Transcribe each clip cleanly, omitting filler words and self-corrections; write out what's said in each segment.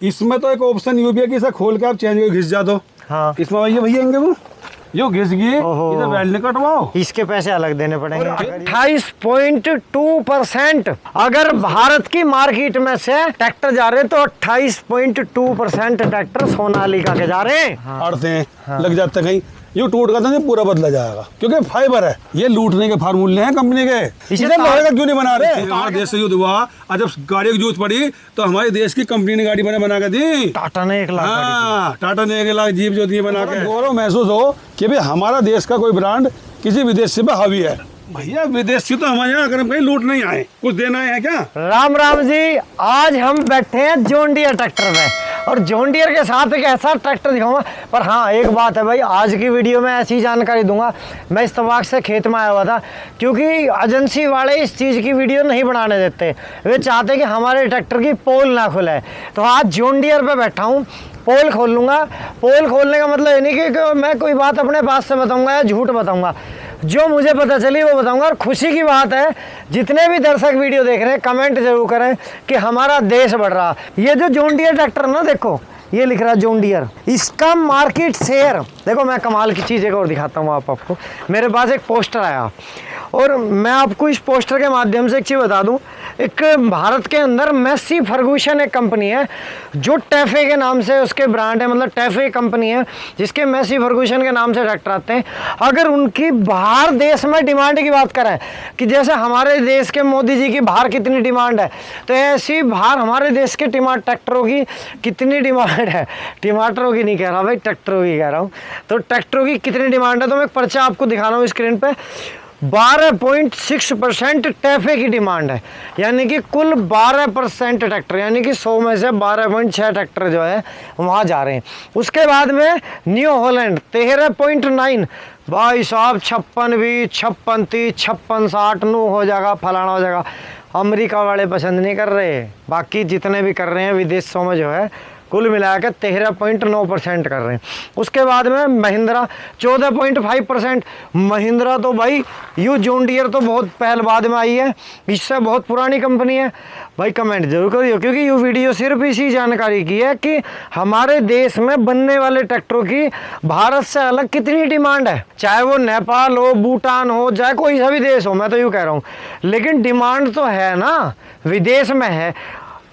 इसमें तो एक ऑप्शन ये भी है कि इसे खोल के आप चेंज करके घिस जा दो। हाँ, इसमें भैया आएंगे वो जो घिस गए ओहो। इसे वेल्ड कटवाओ। इसके पैसे अलग देने पड़ेंगे। 28.2%। अगर भारत की मार्केट में से ट्रैक्टर जा रहे हैं तो 28.2% ट्रैक्टर सोनालिका के जा रहे हैं। अड़ते हैं लग जाते हैं कहीं, ये टूट का तो पूरा बदला जाएगा क्योंकि फाइबर है। ये लूटने के फार्मूले हैं कंपनी के, इसे लोहे का क्यों नहीं बना रहे। हमारे देश से युद्ध हुआ और जब गाड़ी की जरूरत पड़ी तो हमारे देश की कंपनी ने गाड़ी बना के दी। टाटा ने 1 लाख हाँ, टाटा ने 1 लाख जीप जो दी बना के। गौरव महसूस हो कि भाई हमारा देश का कोई ब्रांड किसी विदेशी पे हावी है। भैया विदेशी तो हमारे यहाँ अगर हम कहीं लूट नहीं आए, कुछ देना है क्या। राम राम जी, आज हम बैठे हैं जॉन डियर ट्रैक्टर में और जॉन डियर के साथ एक ऐसा ट्रैक्टर दिखाऊंगा। पर हाँ, एक बात है भाई, आज की वीडियो में ऐसी जानकारी दूंगा। मैं इत्तेफाक से खेत में आया हुआ था क्योंकि एजेंसी वाले इस चीज़ की वीडियो नहीं बनाने देते। वे चाहते कि हमारे ट्रैक्टर की पोल ना खुले। तो आज जॉन डियर पे बैठा हूँ, पोल खोल लूँगा। पोल खोलने का मतलब ये नहीं कि मैं कोई बात अपने पास से बताऊँगा या झूठ बताऊँगा, जो मुझे पता चली वो बताऊंगा। और खुशी की बात है, जितने भी दर्शक वीडियो देख रहे हैं कमेंट जरूर करें कि हमारा देश बढ़ रहा। ये जो जॉन डियर ट्रैक्टर ना, देखो ये लिख रहा है जॉन डियर, इसका मार्केट शेयर देखो। मैं कमाल की चीज़ एक और दिखाता हूँ आपको। मेरे पास एक पोस्टर आया और मैं आपको इस पोस्टर के माध्यम से एक चीज़ बता दूं। एक भारत के अंदर मैसी फर्गूसन एक कंपनी है जो टैफे के नाम से उसके ब्रांड है, मतलब टैफे कंपनी है जिसके मैसी फर्गूसन के नाम से ट्रैक्टर आते हैं। अगर उनकी बाहर देश में डिमांड की बात करें कि जैसे हमारे देश के मोदी जी की बाहर कितनी डिमांड है, तो ऐसी बाहर हमारे देश के ट्रैक्टरों की कितनी डिमांड है। टमाटरों की नहीं कह रहा भाई, ट्रैक्टरों की कह रहा हूँ। तो ट्रैक्टरों की कितनी डिमांड है तो मैं एक पर्चा आपको दिखा रहा हूँ स्क्रीन पे। 12.6% टैफे की डिमांड है, यानी कि कुल 12% ट्रैक्टर, यानी कि 100 में से 12.6 ट्रैक्टर जो है वहाँ जा रहे हैं। उसके बाद में न्यू हॉलैंड 13.9। भाई साहब 56 भी 56 30 56 60 नू हो जाएगा, फलाना हो जाएगा। अमेरिका वाले पसंद नहीं कर रहे, बाकी जितने भी कर रहे हैं विदेशों में जो है कुल मिलाकर 13.9% कर रहे हैं। उसके बाद में महिंद्रा 14.5%। महिंद्रा तो भाई यू जॉन डियर तो बहुत पहले बाद में आई है, इससे बहुत पुरानी कंपनी है। भाई कमेंट जरूर करिए क्योंकि ये वीडियो सिर्फ इसी जानकारी की है कि हमारे देश में बनने वाले ट्रैक्टरों की भारत से अलग कितनी डिमांड है। चाहे वो नेपाल हो, भूटान हो, चाहे कोई सा भी देश हो, मैं तो यूँ कह रहा हूँ, लेकिन डिमांड तो है ना, विदेश में है।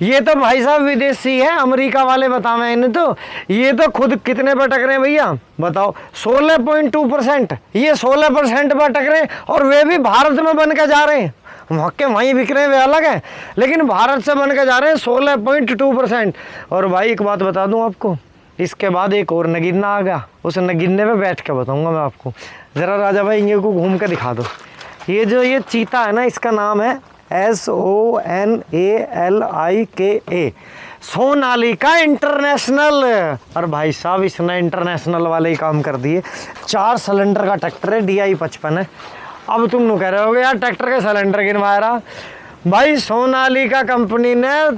ये तो भाई साहब विदेशी है, अमेरिका वाले बतावे इन्हें। तो ये तो खुद कितने पर टक रहे हैं भैया बताओ, 16.2%। ये 16% पर टक रहे हैं और वे भी भारत में बन के जा रहे हैं। वहाँ के वहीं बिक रहे हैं वे अलग हैं, लेकिन भारत से बन के जा रहे हैं 16.2%। और भाई एक बात बता दूं आपको, इसके बाद एक और नगीना आ गया, उस नगीने पे बैठ के बताऊंगा मैं आपको। ज़रा राजा भाई इन्हें को घूम के दिखा दो। ये जो ये चीता है ना, इसका नाम है SONALIKA, सोनालिका इंटरनेशनल। और भाई साहब इसने इंटरनेशनल वाले ही काम कर दिए। 4 सिलेंडर का ट्रैक्टर है, DI 55 है। अब तुम नु कह रहे हो यार ट्रैक्टर के सिलेंडर गिनवा रहा। भाई सोनालिका कंपनी ने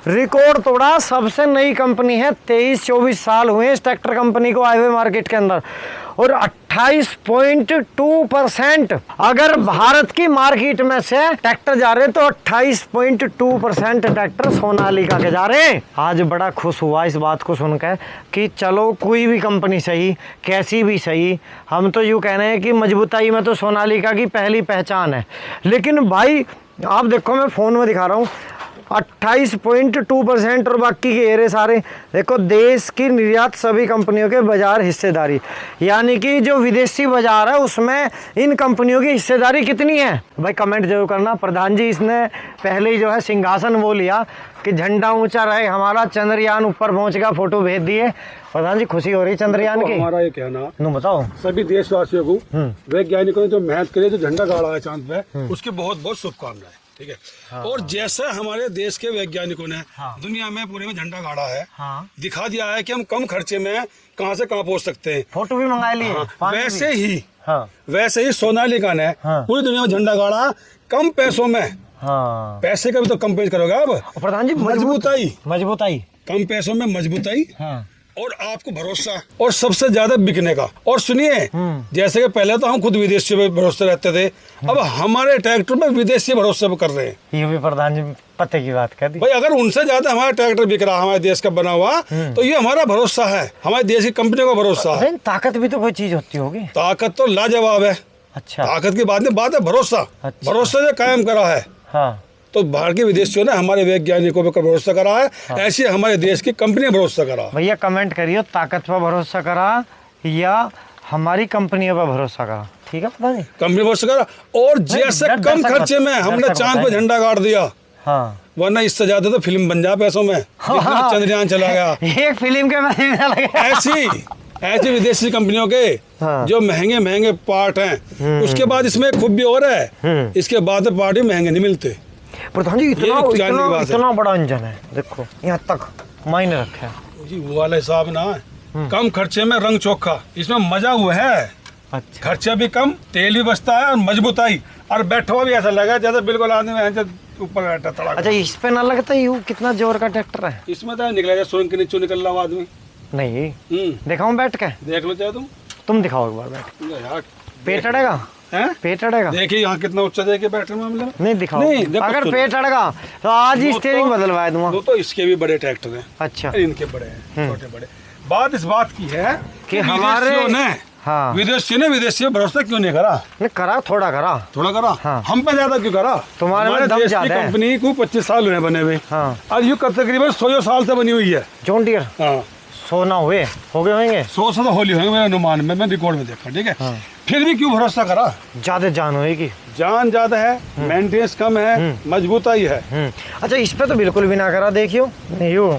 रिकॉर्ड तोड़ा, सबसे नई कंपनी है, 23-24 साल हुए इस ट्रैक्टर कंपनी को आए हुए मार्केट के अंदर, और 28.2%। अगर भारत की मार्केट में से ट्रैक्टर जा रहे हैं तो 28.2% ट्रैक्टर सोनालिका के जा रहे हैं। आज बड़ा खुश हुआ इस बात को सुनकर कि चलो कोई भी कंपनी सही, कैसी भी सही, हम तो यूँ कह रहे हैं कि मजबूताई में तो सोनालिका की पहली पहचान है। लेकिन भाई आप देखो, मैं फ़ोन में दिखा रहा हूँ 28.2% और बाकी के एरे सारे देखो देश की निर्यात सभी कंपनियों के बाजार हिस्सेदारी, यानी कि जो विदेशी बाजार है उसमें इन कंपनियों की हिस्सेदारी कितनी है भाई कमेंट जरूर करना। प्रधान जी इसने पहले ही जो है सिंहासन वो लिया कि झंडा ऊंचा रहे हमारा, चंद्रयान ऊपर पहुंच गया, फोटो भेज दिए। प्रधान जी खुशी हो रही चंद्रयान की। हमारा ये कहना नो बताओ सभी देशवासियों को, वैज्ञानिकों ने जो मेहनत करी, जो झंडा गाड़ा है चांद पे, उसकी बहुत बहुत शुभकामनाएं। ठीक है। हाँ। और जैसा हमारे देश के वैज्ञानिकों ने दुनिया में पूरे में झंडा गाड़ा है, दिखा दिया है कि हम कम खर्चे में कहां से कहां पहुंच सकते हैं, फोटो भी मंगा लिए। वैसे ही सोनालिका ने पूरी दुनिया में झंडा गाड़ा कम पैसों में। पैसे का भी तो कम पेश करोगे आप प्रधान जी। मजबूताई कम पैसों में मजबूताई, और आपको भरोसा, और सबसे ज्यादा बिकने का। और सुनिए, जैसे कि पहले तो हम खुद विदेशी पे भरोसे रहते थे, अब हमारे ट्रैक्टर में विदेशी भरोसे कर रहे हैं। ये भी प्रधान जी पते की बात कर दी भाई। अगर उनसे ज्यादा हमारा ट्रैक्टर बिक रहा है हमारे देश का बना हुआ, तो ये हमारा भरोसा है, हमारे देश की कंपनियों का भरोसा है। लेकिन ताकत भी तो कोई चीज होती होगी। ताकत तो लाजवाब है। अच्छा। ताकत की बात नहीं, बात है भरोसा। अच्छा। भरोसा जो कायम करा है, हाँ। तो बाहर के विदेशियों ने हमारे वैज्ञानिकों पर भरोसा करा है। हाँ। ऐसे हमारे देश की कंपनी भरोसा करा। भैया कमेंट करिए, ताकत पर भरोसा करा या हमारी कंपनियों पर भरोसा करा, ठीक है? पता नहीं कंपनी भरोसा करा, और जैसे कम खर्चे में हमने चांद पे झंडा गाड़ दिया। हाँ। वरना इससे ज्यादा तो फिल्म बन जाए पैसों में, जितना चंद्रयान चला गया। एक फिल्म के महीने लगे। ऐसी विदेशी कंपनियों के हाँ। जो महंगे महंगे पार्ट हैं, उसके बाद इसमें एक खूबी और है, इसके बाद पार्ट भी महंगे नहीं मिलते। प्रधान जी ये इतना भी जानने की बात है। इतना बड़ा इंजन है, देखो यहाँ तक मायने रखा है। जी वो वाला हिसाब ना है, कम खर्चे में रंग चोखा, इसमें मजा हुआ है। अच्छा। खर्चा भी कम, तेल भी बचता है, और मजबूताई, और बैठा हुआ भी ऐसा लगा जैसे बिल्कुल आदमी ऊपर बैठा तड़ा। अच्छा, इस पे ना लगता यू कितना जोर का ट्रैक्टर है? इसमें तो निकला जाए सुरंग के नीचे निकल रहा हूँ आदमी। नहीं दिखाऊं बैठ के? देख लो चाहे तुम दिखाओ एक बार बैठ के। यार पेट अड़ेगा? हैं? पेट अड़ेगा? देखिए यहाँ कितना ऊंचा, देखिए बैठने मामले में। नहीं दिखाओ। नहीं, देखो अगर सुनो। पेट अड़ेगा तो आज ही स्टीयरिंग बदलवा दूंगा। वो तो इसके भी बड़े ट्रैक्टर हैं। अच्छा। इनके बड़े हैं, छोटे बड़े। बात इस बात की है कि हमारे विदेशियों ने भरोसा क्यों नहीं करा? नहीं करा, थोड़ा करा। हाँ। हम पे ज्यादा क्यों करा? तुम्हारे में दम ज्यादा है। कंपनी को 25 साल हुए बने हुए। हाँ। और ये तकरीबन 100 साल से बनी हुई है। जॉन डियर हाँ। 100 ना हो गए होंगे। 100 से तो होली होंगे मेरे अनुमान में, मैं रिकॉर्ड में देखा। ठीक है। हाँ। फिर भी क्यों भरोसा करा? ज्यादा जान होएगी। जान ज्यादा है, मेंटेनेंस कम है, मजबूताई है। अच्छा, इस पे तो बिल्कुल भी ना करा। देखियो यू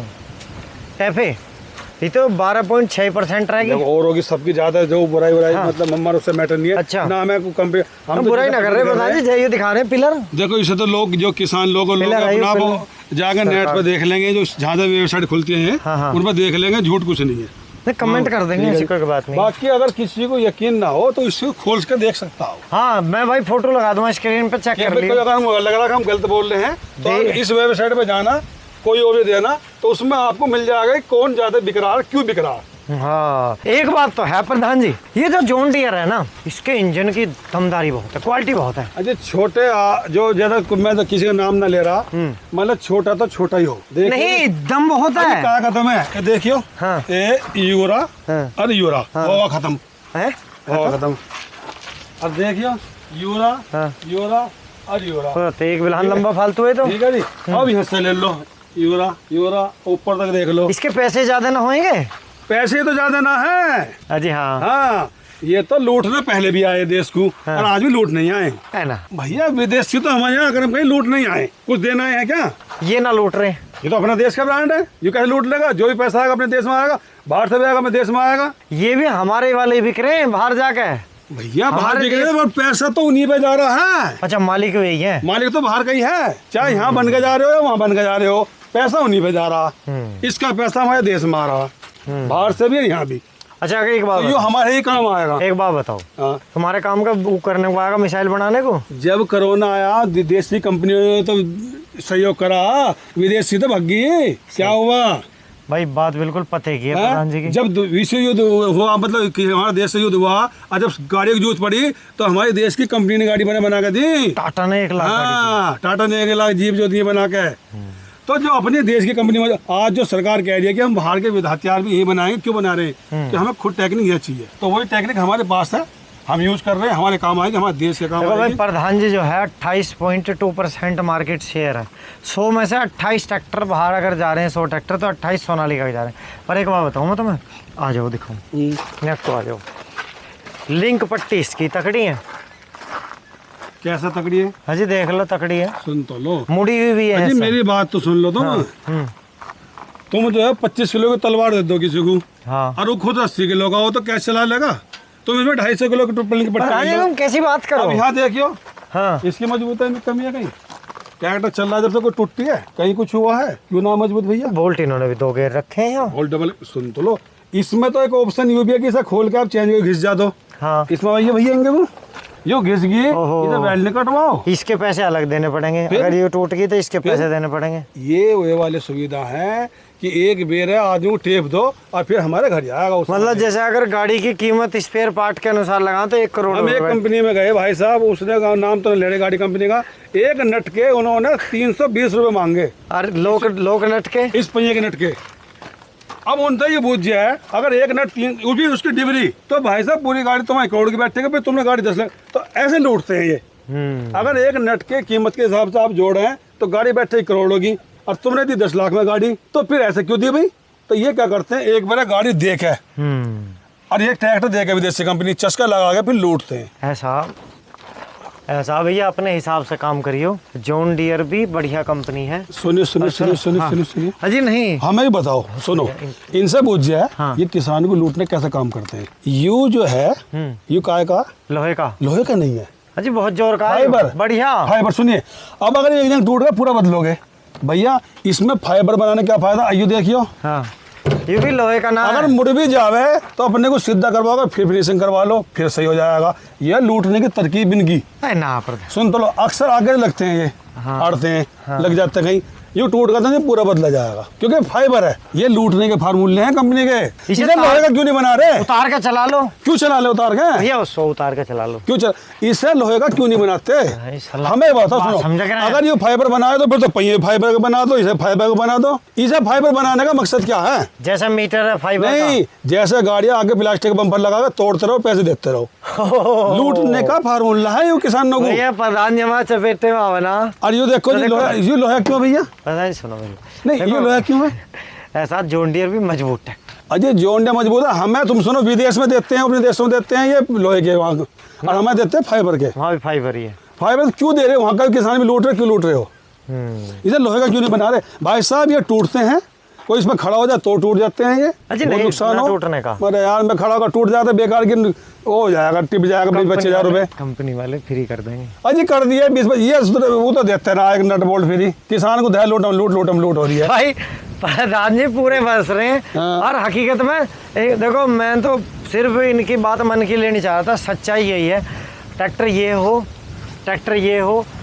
एफए ये तो 12.6% रहेगी। और होगी सबकी ज्यादा, जो बुराई हाँ। मतलब मम्मा उससे मैटर नहीं है। अच्छा। ना मैं को कंपनी हम बुराई ना कर रहे, बता दीजिए ये दिखा रहे हैं पिलर। देखो इसे तो लोग, जो किसान लोग अपना वो जाकर नेट पर देख लेंगे, जो जहाँ वेबसाइट खुलती है हाँ। उन पर देख लेंगे, झूठ कुछ नहीं है। नहीं कमेंट कर देंगे, ऐसी कोई बात नहीं। बाकी अगर किसी को यकीन ना हो तो इसको खोल के देख सकता हो। हाँ, मैं भाई फोटो लगा दूंगा स्क्रीन पे, चेक कर लियो। अगर हम लग रहा है हम गलत बोल रहे हैं तो आप इस वेबसाइट पे जाना, कोई और देना, तो उसमें आपको मिल जाएगा कि कौन ज्यादा बिक रहा है, क्यों बिक रहा है। हाँ, एक बात तो है प्रधान जी, ये जो जॉन डियर है ना, इसके इंजन की दमदारी बहुत है, क्वालिटी बहुत है। अच्छा छोटे जो ज्यादा, मैं तो किसी का नाम ना ले रहा, मतलब छोटा तो छोटा ही हो, नहीं दम बहुत है। क्या खत्म है, ये देखियो। हाँ। ये यूरा और यूरा वो खत्म है, वो खत्म। अब देखियो यूरा यूरा और यूरा, तो एक बिल्हन लंबा फालतू है तो। ठीक है जी। अब यहाँ से ले लो यूरा यूरा, ऊपर तक देख लो। इसके पैसे ज्यादा ना होंगे? पैसे तो ज्यादा ना है। अजी हाँ। हाँ, ये तो लूटने पहले भी आए देश को, और आज भी लूट नहीं आए है ना भैया। विदेशी तो हमारे यहाँ अगर हम कहीं लूट नहीं आए, कुछ देना है क्या? ये ना लूट रहे, ये तो अपना देश का ब्रांड है, ये कैसे लूट लेगा? जो भी पैसा आएगा अपने देश में आएगा, बाहर से भी आएगा अपने देश में आएगा। ये भी हमारे वाले बिक रहे हैं बाहर जाके। भैया बाहर बिक रहे हैं, पर पैसा तो उन्हीं पे जा रहा है। अच्छा, मालिक वही है? मालिक तो बाहर का ही है, चाहे यहाँ बन के जा रहे हो या वहाँ बन के जा रहे हो, पैसा उन्हीं पे जा रहा। इसका पैसा हमारे देश में आ रहा, बाहर से भी यहाँ भी। अच्छा, एक बात तो ये हमारे ही काम आएगा। एक बात बताओ, हाँ। तुम्हारे काम का वो करने को आएगा, मिसाइल बनाने को? जब कोरोना आया, देशी कंपनियों ने तो सहयोग करा, विदेशी तो भग गई। क्या हुआ भाई? बात बिल्कुल पते की है प्रधान जी की। जब विश्व युद्ध हुआ, मतलब कि हमारा देश से युद्ध हुआ, और जब गाड़ी की जरूरत पड़ी तो हमारे देश की कंपनी ने गाड़ी बना के दी। टाटा ने 1 लाख हाँ, टाटा ने 1 लाख जीप जो दी बना के। तो जो अपने देश की कंपनी में आज जो सरकार कह रही है कि हम बाहर के हथियार भी यही बनाएंगे, क्यों बना रहे हैं? कि हमें खुद टेक्निक ये चाहिए, तो वही टेक्निक हमारे पास है, हम यूज कर रहे हैं, हमारे काम आएगी, हमारे देश के काम देखो भाई, आएगी। प्रधान जी जो है 28.2% मार्केट शेयर है। 100 में से 28 ट्रैक्टर बाहर अगर जा रहे हैं, 100 ट्रैक्टर तो 28 सोनालिका के जा रहे हैं। पर एक बात बताऊँ मैं तुम्हें, आ जाओ दिखाऊँ, नेट तो आ जाओ। लिंक पट्टी इसकी तकड़ी है। कैसा तकड़ी है? हाँ जी, देख लो तकड़ी है, सुन तो लो, मुड़ी हुई भी है। अजी मेरी बात तो सुन लो तुम। तुम जो है 25 किलो की तलवार दे दो किसी को, हाँ, और वो खुद 80 किलो का हो तो कैसे चला लेगा? तुम इसमें 250 किलो की ट्रिपल की पट्टी। तुम कैसी बात करो? अब यहाँ देखियो, हाँ, इसकी मजबूती में कमी है कहीं? ट्रैक्टर चल रहा है जब से, कोई टूटी है कहीं, कुछ हुआ है? क्यों ना मजबूत भैया? बोल्ट इन्होंने भी 2 गेयर रखे हैं यहाँ। बोल्ट डबल, सुन तो लो, इसमें तो एक ऑप्शन ये भी है कि इसे खोल के आप चेंज करके घिस जा दो। हाँ, इसमें भैया वो यो घिस गई, इधर वेल्ड कटवाओ, इसके पैसे अलग देने पड़ेंगे। अगर ये टूट गई तो इसके पैसे देने पड़ेंगे। ये वे वाले सुविधा है कि एक बेर है आदमी को टेप दो और फिर हमारे घर जाएगा। मतलब जैसे अगर गाड़ी की कीमत स्पेयर पार्ट के अनुसार लगा तो 1 करोड़। हम एक कंपनी में गए भाई साहब, उसने नाम तो ले रहे गाड़ी कंपनी का, एक नट के उन्होंने 320 रुपये मांगे। अरे लोक नट के, इस पहिए के नट के। अब उनसे ये पूछ है अगर एक नट 3 वो भी उसकी डिबरी, तो भाई साहब पूरी गाड़ी तुम्हारी करोड़ की बैठेगी, फिर तुमने गाड़ी 10 लाख, तो ऐसे लूटते हैं ये। अगर एक नट के कीमत के हिसाब से आप जोड़े हैं तो गाड़ी बैठे करोड़ होगी और तुमने दी 10 लाख में गाड़ी, तो फिर ऐसे क्यों दी भाई? तो ये क्या करते हैं, एक बार गाड़ी देख है और एक ट्रैक्टर देखे विदेशी कंपनी, चस्का लगा के फिर लूटते हैं। ऐसा भैया अपने हिसाब से काम करियो। जॉन डियर भी बढ़िया कंपनी है। सुनिए अजी नहीं, हमें ही बताओ, सुनो, इनसे पूछ जाए ये किसान को लूटने कैसे काम करते हैं। यू जो है यू काय का, लोहे का नहीं है अजी, बहुत जोर का फाइबर, बढ़िया फाइबर। सुनिए, अब अगर एक जंग टूट गया पूरा बदलोगे भैया, इसमें फाइबर बनाने क्या फायदा, आइयो देखियो। हाँ, ये भी लोहे का ना अगर मुड़ भी जावे तो अपने को सीधा करवाओगे, फिर फिनिशिंग करवा लो, फिर सही हो जाएगा। ये लूटने की तरकीब इनकी ना। सुन तो लो, अक्सर आगे लगते हैं ये, अड़ते हैं, लग जाते हैं कहीं, ये टूट गया तो पूरा बदला जाएगा क्योंकि फाइबर है। ये लूटने के फार्मूले हैं कंपनी के। इसे लोहे का क्यों नहीं बना रहे? उतार के चला लो। क्यों चला ले उतार के भैया? 100 उतार के चला लो। क्यों इसे लोहे का क्यों नहीं बनाते? हमें बताओ, सुनो, अगर ये फाइबर बनाए तो फिर तो पहिए फाइबर का बना दो, इसे फाइबर का बना दो। इसे फाइबर बनाने का मकसद क्या है? जैसे मीटर है फाइबर नहीं, जैसे गाड़ियां आगे प्लास्टिक बम्पर लगा के तोड़ते रहो, पैसे देते रहो। लूटने का फार्मूला है ये किसानों को। प्रधान जमा चपेटे में आवे ना। और ये देखो ये लोहा क्यों भैया? सुनो नहीं, ये लोहा क्यों है? ऐसा जॉन डियर भी मजबूत है। अजय जॉन डियर मजबूत है। हमें तुम सुनो, विदेश में देते हैं, अपने देशों में देते हैं ये लोहे के वहाँ, और हमें देते हैं फाइबर के। वहाँ भी फाइबर ही है। फाइबर क्यों दे रहे हो? वहाँ का किसान भी लूट रहे, क्यों लूट रहे हो? इसे लोहे का क्यों नहीं बना रहे? भाई साहब ये टूटते हैं, कोई इसमें खड़ा हो जाए तो टूट जाते हैं। ये बहुत नुकसान हो टूटने का। अरे यार, मैं खड़ा होकर टूट जाता बेकार की हो जाएगा, टिप जाएगा 25,000 रुपए। कंपनी वाले फ्री कर देंगे। अजी कर दिए 20, ये वो तो देते ना एक नट बोल्ट फ्री। किसान को लूट हो रही है भाई। प्रधान जी पूरे बरस रहे हैं। और हकीकत में देखो, मैं तो सिर्फ इनकी बात मन की लेनी चाह रहा था। सच्चाई यही है, ट्रैक्टर ये हो,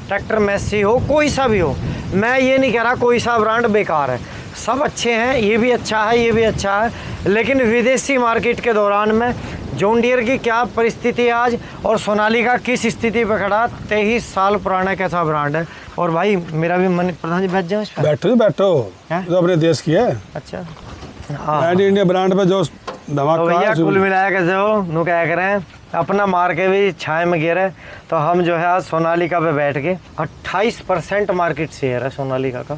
ट्रैक्टर मैसी हो, कोई सा भी हो, मैं ये नहीं कह रहा कोई सा ब्रांड बेकार है, सब अच्छे हैं। ये भी अच्छा है, ये भी अच्छा है, लेकिन विदेशी मार्केट के दौरान में जॉन डियर की क्या परिस्थिति आज और सोनालिका किस स्थिति पर खड़ा, 23 साल पुराना कैसा ब्रांड है। और भाई मेरा भी मन, प्रधान जी बैठ जाओ इस पर। बैठो तो अपने देश की है। अच्छा, इंडिया ब्रांड पे जो धमाका तो भैया कुल मिलाया के जो नु क्या करें, अपना मार के भी छाए में गिरे। तो हम जो है आज सोनालिका पे बैठ के 28% मार्केट शेयर है सोनालिका का।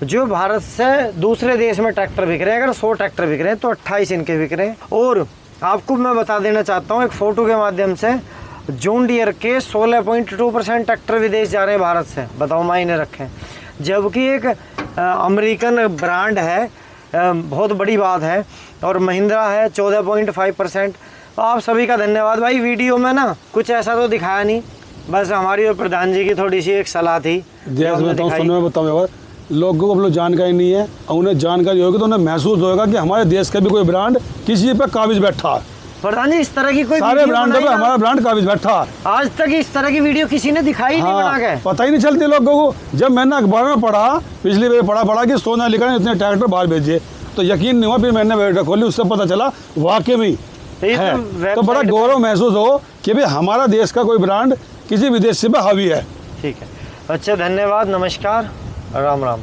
जो भारत से दूसरे देश में ट्रैक्टर बिक रहे हैं, अगर 100 ट्रैक्टर बिक रहे हैं तो 28 इनके बिक रहे हैं। और आपको मैं बता देना चाहता हूँ एक फ़ोटो के माध्यम से, जॉन डियर के 16.2% ट्रैक्टर विदेश जा रहे हैं भारत से। बताओ मायने रखें, जबकि एक अमेरिकन ब्रांड है, बहुत बड़ी बात है। और महिंद्रा है 14.5%। तो आप सभी का धन्यवाद भाई। वीडियो में ना कुछ ऐसा तो दिखाया नहीं, बस हमारी और प्रधान जी की थोड़ी सी एक सलाह थी। बताऊँ लोगों को अपनी जानकारी नहीं है, और उन्हें जानकारी होगी तो उन्हें महसूस होगा कि हमारे देश का भी कोई ब्रांड किसी पे काबिज बैठा है। प्रधान जी इस तरह की कोई सारे ब्रांडों पे हमारा ब्रांड काबिज बैठा है। आज तक इस तरह की वीडियो किसी ने दिखाई नहीं बना के। पता ही नहीं चलती लोगों को। जब मैंने अखबार में पढ़ा, पिछली बार पढ़ा कि सोनालिका ने इतने ट्रैक्टर बाहर भेजे, तो यकीन नहीं हुआ। फिर मैंने वेबसाइट खोली, उससे पता चला वाकई में है। तो बड़ा गौरव महसूस हो कि भाई हमारा देश का कोई ब्रांड किसी विदेशी पे हावी है। ठीक है, अच्छा, धन्यवाद, नमस्कार, राम राम।